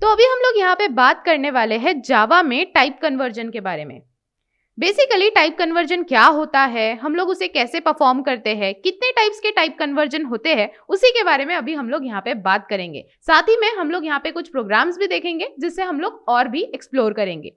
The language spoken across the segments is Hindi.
तो अभी हम लोग यहाँ पे बात करने वाले हैं जावा में टाइप कन्वर्जन के बारे में। बेसिकली टाइप कन्वर्जन क्या होता है, हम लोग उसे कैसे परफॉर्म करते हैं, कितने टाइप्स के टाइप कन्वर्जन होते हैं, उसी के बारे में अभी हम लोग यहाँ पे बात करेंगे। साथ ही में हम लोग यहाँ पे कुछ प्रोग्राम्स भी देखेंगे जिससे हम लोग और भी एक्सप्लोर करेंगे।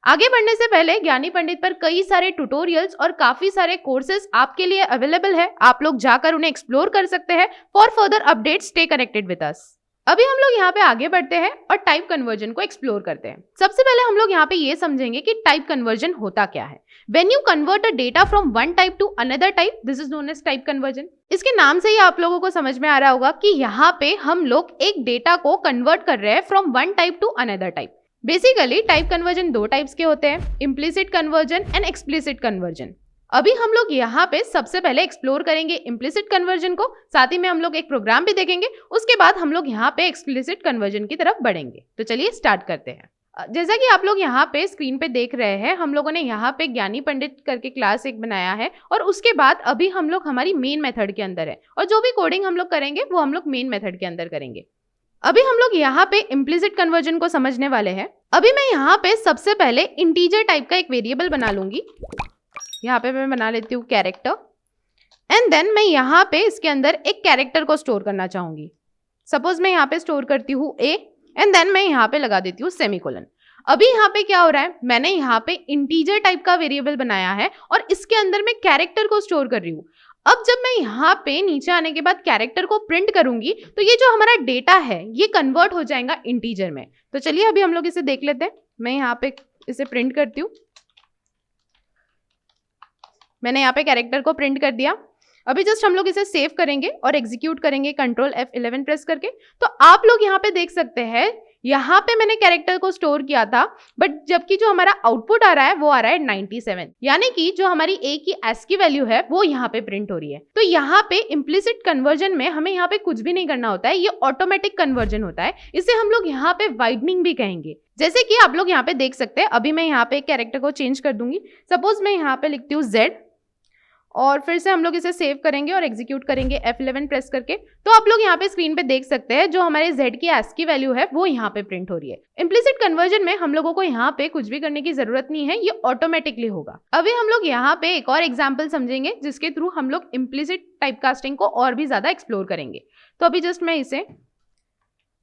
आगे बढ़ने से पहले ज्ञानी पंडित पर कई सारे ट्यूटोरियल्स और काफी सारे कोर्सेज आपके लिए अवेलेबल है, आप लोग जाकर उन्हें एक्सप्लोर कर सकते हैं। For further updates stay connected with us. अभी हम लोग यहाँ पे आगे बढ़ते हैं और टाइप कन्वर्जन को एक्सप्लोर करते हैं। सबसे पहले हम लोग यहाँ पे ये समझेंगे कि टाइप कन्वर्जन होता क्या है। When you convert a data from one type to another type, this is known as type conversion. इसके नाम से ही आप लोगों को समझ में आ रहा होगा कि यहाँ पे हम लोग एक डेटा को कन्वर्ट कर रहे हैं from one type two another type. Basically type conversion दो टाइप्स के होते हैं, implicit conversion and explicit conversion. अभी हम लोग यहाँ पे सबसे पहले एक्सप्लोर करेंगे इम्प्लिसिट कन्वर्जन को, साथ ही में हम लोग एक प्रोग्राम भी देखेंगे, उसके बाद हम लोग यहाँ पे एक्सप्लिसिट कन्वर्जन की तरफ बढ़ेंगे। तो चलिए स्टार्ट करते हैं। जैसा कि आप लोग यहाँ पे स्क्रीन पे देख रहे हैं, हम लोगों ने यहाँ पे ज्ञानी पंडित करके क्लास एक बनाया है और उसके बाद अभी हम लोग हमारी मेन मेथड के अंदर है और जो भी कोडिंग हम लोग करेंगे वो हम लोग मेन मेथड के अंदर करेंगे। अभी हम लोग यहाँ पे इम्प्लिसिट कन्वर्जन को समझने वाले हैं। अभी मैं यहाँ पे सबसे पहले इंटीजर टाइप का एक वेरिएबल बना लूंगी। यहाँ पे मैं बना लेती हूँ कैरेक्टर एंड देन मैं यहाँ पे इसके अंदर एक कैरेक्टर को स्टोर करना चाहूंगी। सपोज मैं यहाँ पे स्टोर करती हूँ ए एंड देन मैं यहाँ पे लगा देती हूँ सेमीकोलन। अभी यहाँ पे क्या हो रहा है, मैंने यहाँ पे इंटीजर टाइप का वेरिएबल बनाया है और इसके अंदर मैं कैरेक्टर को स्टोर कर रही हूँ। अब जब मैं यहाँ पे नीचे आने के बाद कैरेक्टर को प्रिंट करूंगी तो ये जो हमारा डेटा है ये कन्वर्ट हो जाएगा इंटीजर में। तो चलिए अभी हम लोग इसे देख लेते हैं। मैं यहाँ पे इसे प्रिंट करती हूँ। मैंने यहाँ पे कैरेक्टर को प्रिंट कर दिया। अभी जस्ट हम लोग इसे सेव करेंगे और एग्जीक्यूट करेंगे कंट्रोल F11 प्रेस करके। तो आप लोग यहाँ पे देख सकते हैं, यहाँ पे मैंने कैरेक्टर को स्टोर किया था बट जबकि जो हमारा आउटपुट आ रहा है वो आ रहा है 97, यानी कि जो हमारी ए की ASCII वैल्यू है वो यहाँ पे प्रिंट हो रही है। तो यहाँ पे इम्प्लिसिट कन्वर्जन में हमें यहाँ पे कुछ भी नहीं करना होता है, ये ऑटोमेटिक कन्वर्जन होता है। इसे हम लोग यहाँ पे वाइडनिंग भी कहेंगे। जैसे कि आप लोग यहाँ पे देख सकते हैं, अभी मैं यहाँ पे कैरेक्टर को चेंज कर दूंगी। सपोज मैं यहाँ पे लिखती हूँ Z और फिर से हम लोग इसे सेव करेंगे और एग्जीक्यूट करेंगे F11 प्रेस करके। तो आप लोग यहाँ पे स्क्रीन पे देख सकते हैं जो हमारे Z की ASCII वैल्यू है वो यहाँ पे प्रिंट हो रही है। इम्प्लिसिट कन्वर्जन में हम लोगों को यहाँ पे कुछ भी करने की जरूरत नहीं है, ये ऑटोमेटिकली होगा। अभी हम लोग यहाँ पे एक और एग्जाम्पल समझेंगे जिसके थ्रू हम लोग इम्प्लिसिट टाइपकास्टिंग को और भी ज्यादा एक्सप्लोर करेंगे। तो अभी जस्ट मैं इसे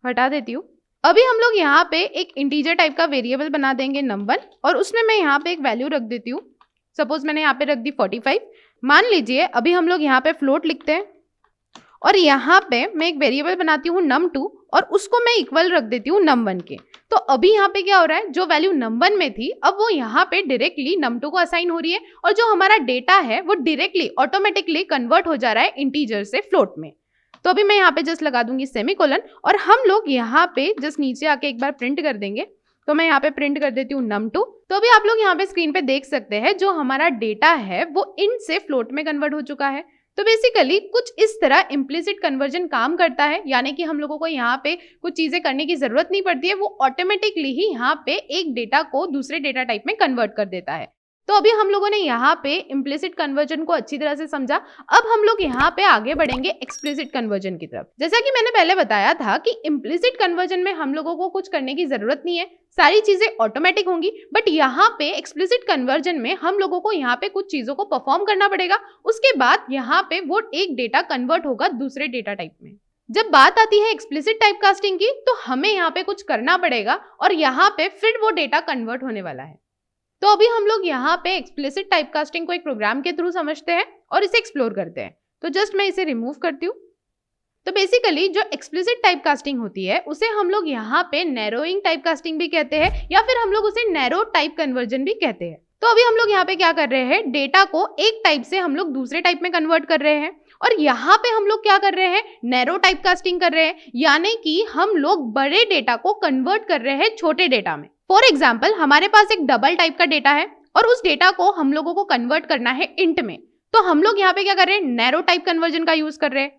हटा देती हूँ। अभी हम लोग यहाँ पे एक इंटीजर टाइप का वेरिएबल बना देंगे num1 और उसमें मैं यहाँ पे एक वैल्यू रख देती हूँ। सपोज मैंने यहाँ पे रख दी 45। मान लीजिए अभी हम लोग यहाँ पे फ्लोट लिखते हैं और यहाँ पे मैं एक वेरिएबल बनाती हूँ num2 और उसको मैं इक्वल रख देती हूँ num1 के। तो अभी यहाँ पे क्या हो रहा है, जो वैल्यू num1 में थी अब वो यहाँ पे डायरेक्टली num2 को असाइन हो रही है और जो हमारा डेटा है वो डायरेक्टली ऑटोमेटिकली कन्वर्ट हो जा रहा है इंटीजर से फ्लोट में। तो अभी मैं यहाँ पे जस्ट लगा दूंगी सेमीकोलन और हम लोग यहाँ पे जस्ट नीचे आके एक बार प्रिंट कर देंगे। तो मैं यहाँ पे प्रिंट कर देती हूँ num2। तो अभी आप लोग यहाँ पे स्क्रीन पे देख सकते हैं जो हमारा डेटा है वो इंट से फ्लोट में कन्वर्ट हो चुका है। तो बेसिकली कुछ इस तरह इम्प्लिसिट कन्वर्जन काम करता है, यानी कि हम लोगों को यहाँ पे कुछ चीजें करने की जरूरत नहीं पड़ती है, वो ऑटोमेटिकली ही यहाँ पे एक डेटा को दूसरे डेटा टाइप में कन्वर्ट कर देता है। तो अभी हम लोगों ने यहाँ पे इम्प्लिसिट कन्वर्जन को अच्छी तरह से समझा। अब हम लोग यहाँ पे आगे बढ़ेंगे एक्सप्लिसिट कन्वर्जन की तरफ। जैसा कि मैंने पहले बताया था कि इम्प्लिसिट कन्वर्जन में हम लोगों को कुछ करने की जरूरत नहीं है, सारी चीजें ऑटोमेटिक होंगी। बट यहाँ पे एक्सप्लिसिट कन्वर्जन में हम लोगों को यहाँ पे कुछ चीजों को परफॉर्म करना पड़ेगा, उसके बाद यहाँ पे वो एक डेटा कन्वर्ट होगा दूसरे डेटा टाइप में। जब बात आती है एक्सप्लिसिट टाइपकास्टिंग की तो हमें यहाँ पे कुछ करना पड़ेगा और यहाँ पे फिर वो डेटा कन्वर्ट होने वाला है। तो अभी हम लोग यहाँ पे एक्सप्लिसिट टाइपकास्टिंग को एक प्रोग्राम के थ्रू समझते हैं और इसे एक्सप्लोर करते हैं। तो जस्ट मैं इसे रिमूव करती हूँ। तो बेसिकली जो एक्सप्लिसिट टाइपकास्टिंग होती है उसे हम लोग यहाँ पे नैरोइंग टाइपकास्टिंग भी कहते हैं या फिर हम लोग उसे नैरो टाइप कन्वर्जन भी कहते हैं। तो अभी हम लोग यहाँ पे क्या कर रहे हैं, डेटा को एक टाइप से हम लोग दूसरे टाइप में कन्वर्ट कर रहे हैं और यहाँ पे हम लोग क्या कर रहे हैं, नैरो टाइपकास्टिंग कर रहे हैं, यानी कि हम लोग बड़े डेटा को कन्वर्ट कर रहे हैं छोटे डेटा में। फॉर एग्जाम्पल हमारे पास एक डबल टाइप का डेटा है और उस डेटा को हम लोगों को कन्वर्ट करना है इंट में। तो हम लोग यहाँ पे क्या कर रहे हैं, नैरो टाइप कन्वर्जन का यूज कर रहे हैं।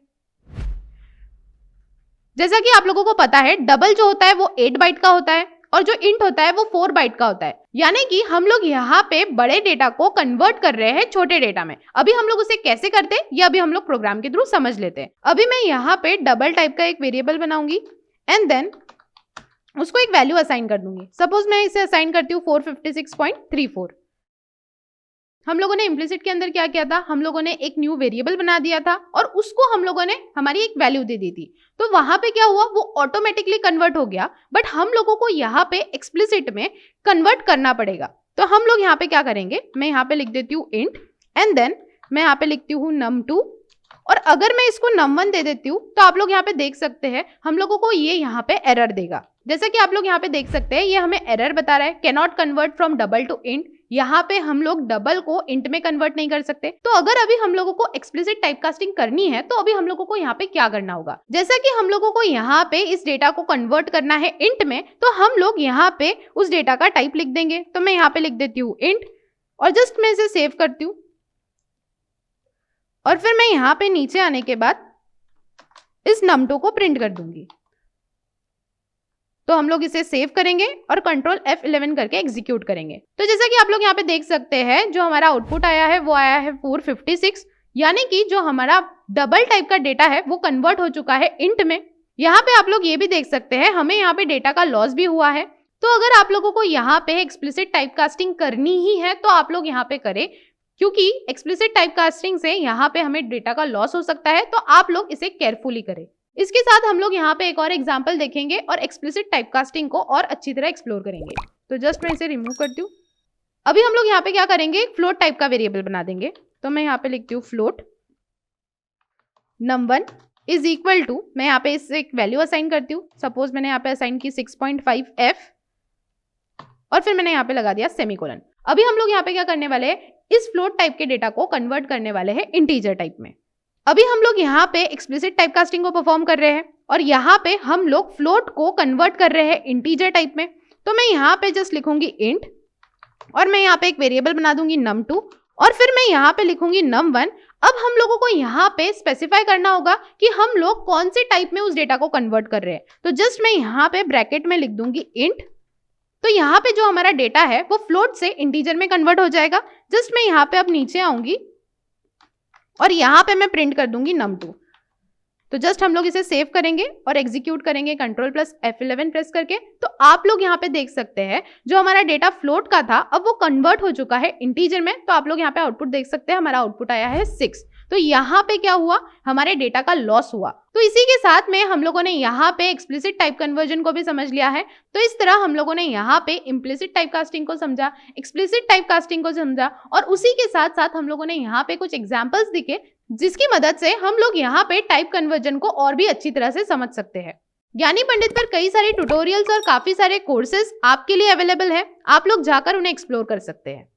जैसा कि आप लोगों को पता है डबल जो होता है वो 8 बाइट का होता है और जो इंट होता है वो 4 बाइट का होता है, यानी कि हम लोग यहाँ पे बड़े डेटा को कन्वर्ट कर रहे हैं छोटे डेटा में। अभी हम लोग उसे कैसे करते हैं ये अभी हम लोग प्रोग्राम के थ्रू समझ लेते हैं। अभी मैं यहाँ पे डबल टाइप का एक वेरिएबल बनाऊंगी एंड देन उसको एक वैल्यू असाइन कर दूंगी। सपोज मैं इसे असाइन करती हूँ 456.34। हम लोगों ने इम्प्लिसिट के अंदर क्या किया था, हम लोगों ने एक न्यू वेरिएबल बना दिया था और उसको हम लोगों ने हमारी एक वैल्यू दे दी थी। तो वहां पे क्या हुआ, वो ऑटोमेटिकली कन्वर्ट हो गया, बट हम लोगों को यहाँ पे एक्सप्लिसिट में कन्वर्ट करना पड़ेगा। तो हम लोग यहाँ पे क्या करेंगे, मैं यहाँ पे लिख देती हूँ इंट एंड देन मैं यहाँ पे लिखती हूँ num2, और अगर मैं इसको num1 दे देती हूँ तो आप लोग यहाँ पे देख सकते हैं हम लोगों को ये यहाँ पे एरर देगा। जैसा कि आप लोग यहाँ पे देख सकते हैं ये हमें एरर बता रहा है, can not convert from double two int. यहाँ पे हम लोग डबल को इंट में कन्वर्ट नहीं कर सकते। तो अगर अभी हम लोगों को एक्सप्लिसिट टाइपकास्टिंग करनी है तो अभी हम लोगों को यहाँ पे क्या करना होगा, जैसा कि हम लोगों को यहाँ पे इस डेटा को कन्वर्ट करना है इंट में, तो हम लोग यहाँ पे उस डेटा का टाइप लिख देंगे। तो मैं यहाँ पे लिख देती हूँ इंट और जस्ट मैं इसे सेव करती हूँ और फिर मैं यहाँ पे नीचे आने के बाद इस num2 को प्रिंट कर दूंगी। तो हम लोग इसे सेव करेंगे और कंट्रोल F11 करके एग्जीक्यूट करेंगे। तो जैसा कि आप लोग यहाँ पे देख सकते हैं जो हमारा आउटपुट आया है वो आया है 456, यानी कि जो हमारा डबल टाइप का डेटा है वो कन्वर्ट हो चुका है इंट में। यहाँ पे आप लोग ये भी देख सकते हैं हमें यहाँ पे डेटा का लॉस भी हुआ है। तो अगर आप लोगों को यहाँ पे एक्सप्लिसिट टाइपकास्टिंग करनी ही है तो आप लोग यहाँ पे करें, क्योंकि एक्सप्लिसिट टाइपकास्टिंग से यहाँ पे हमें डेटा का लॉस हो सकता है, तो आप लोग इसे केयरफुली करें। इसके साथ हम लोग यहाँ पे एक और एग्जांपल देखेंगे और एक्सप्लिसिट टाइपकास्टिंग को और अच्छी तरह एक्सप्लोर करेंगे। तो जस्ट मैं इसे रिमूव करती हूँ। अभी हम लोग यहाँ पे क्या करेंगे, फ्लोट टाइप का वेरिएबल बना देंगे। तो मैं यहाँ पे लिखती हूँ float num1 is equal to, मैं यहाँ पे इससे एक वैल्यू असाइन करती हूँ। सपोज मैंने यहाँ पे असाइन की 6.5f और फिर मैंने यहाँ पे लगा दिया सेमीकोलन। अभी हम लोग यहाँ पे क्या करने वाले हैं, इस फ्लोट टाइप के डेटा को कन्वर्ट करने वाले हैं इंटीजर टाइप में। अभी हम लोग यहाँ पे एक्सप्लिसिट टाइपकास्टिंग को परफॉर्म कर रहे हैं और यहाँ पे हम लोग फ्लोट को कन्वर्ट कर रहे हैं इंटीजर टाइप में। तो मैं यहाँ पे जस्ट लिखूंगी इंट और मैं यहाँ पे एक वेरिएबल बना दूंगी num2 और फिर मैं यहाँ पे लिखूंगी num1। अब हम लोगों को यहाँ पे स्पेसिफाई करना होगा कि हम लोग कौन से टाइप में उस डेटा को कन्वर्ट कर रहे हैं। तो जस्ट मैं यहाँ पे ब्रैकेट में लिख दूंगी इंट। तो यहाँ पे जो हमारा डेटा है वो फ्लोट से इंटीजर में कन्वर्ट हो जाएगा। जस्ट मैं यहाँ पे अब नीचे आऊंगी और यहाँ पे मैं प्रिंट कर दूंगी num2। तो जस्ट हम लोग इसे सेव करेंगे और एग्जीक्यूट करेंगे कंट्रोल प्लस F11 प्रेस करके। तो आप लोग यहाँ पे देख सकते हैं जो हमारा डेटा फ्लोट का था अब वो कन्वर्ट हो चुका है इंटीजर में। तो आप लोग यहाँ पे आउटपुट देख सकते हैं, हमारा आउटपुट आया है 6। तो यहाँ पे क्या हुआ, हमारे डेटा का लॉस हुआ। तो इसी के साथ में हम लोगों ने यहाँ पे एक्सप्लिसिट टाइप कन्वर्जन को भी समझ लिया है। तो इस तरह हम लोगों ने यहाँ पे इम्प्लिसिट टाइपकास्टिंग को समझा, एक्सप्लिसिट टाइपकास्टिंग को समझा और उसी के साथ साथ हम लोगों ने यहाँ पे कुछ एग्जाम्पल्स दिखे जिसकी मदद से हम लोग यहाँ पे टाइप कन्वर्जन को और भी अच्छी तरह से समझ सकते हैं। ज्ञानी पंडित पर कई सारे ट्यूटोरियल्स और काफी सारे कोर्सेज आपके लिए अवेलेबल है, आप लोग जाकर उन्हें एक्सप्लोर कर सकते हैं।